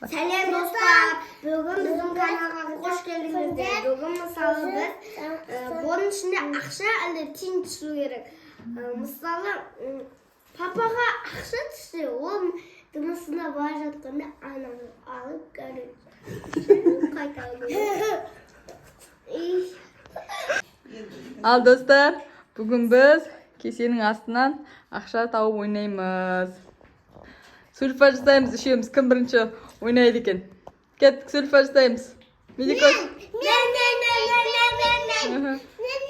Сәлем достар, бүгін біздің каналға қош келдіңіздер. Бүгін мысалы біз бұның ішінде ақша әлде тиын түсу керек. Мысалы, папаға ақша түссе, ол жұмысына бара жатқанда ананы алып көреді. Ал достар, бүгін біз кесенің астынан ақша тауып ойнаймыз. Сульфа жасаймыз, үшеуміз. Кім бірінші ойнайды екен? Кеттік, сульфа жасаймыз. Медикош.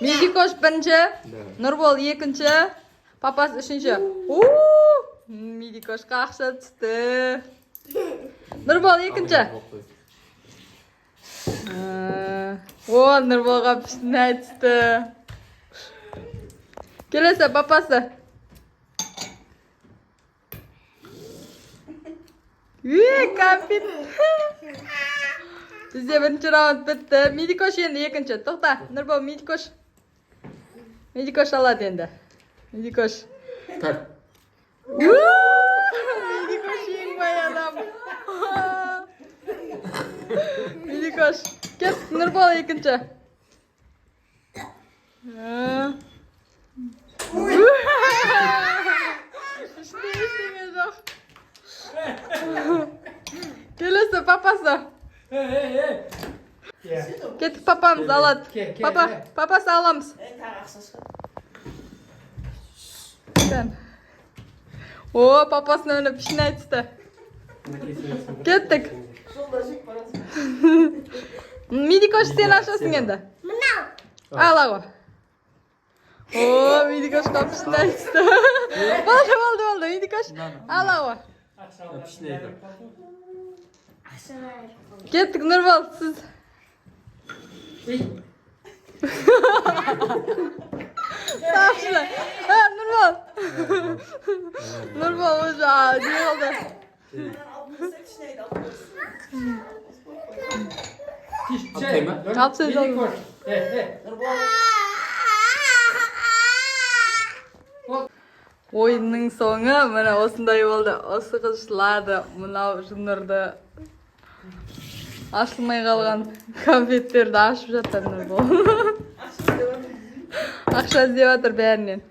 Медикош бірінші, Нұрбол екінші, папасы үшінші. Медикошқа ақша түсті. Нұрбол екінші. Нұрболға пішіне түсті. Келесі, папасы. Кәмпит. Бізде бірінші раунд бітті. Медикош енді екінші. Тоқта, Нұрбол, Медикош. Медикош алады енді. Медикош. Медикош ең бай адам. Медикош. Кет, Нұрбол екінші. Ештеңе жоқ. Келесі, папасы. Кеттік, папамыз алады. Папасы аламыз. Папасының өні пішіне айтысты. Кеттік. Медикош, сен ашасың енді. Алағы. Медикошқа пішіне айтысты. Болды, Медикош. Алағы. Кеттік, Нұрбол, сіз. Сақшыда. Нұрбол. Нұрбол, уже не oldu? Алып сөз алды. Ойынның соңы мына осындай болды. Осы қызшыларды, мынау жынырды ашылмай қалған конфеттерді ашып жатыр Нұрбол. Ақша іздеп жатыр бәрінен.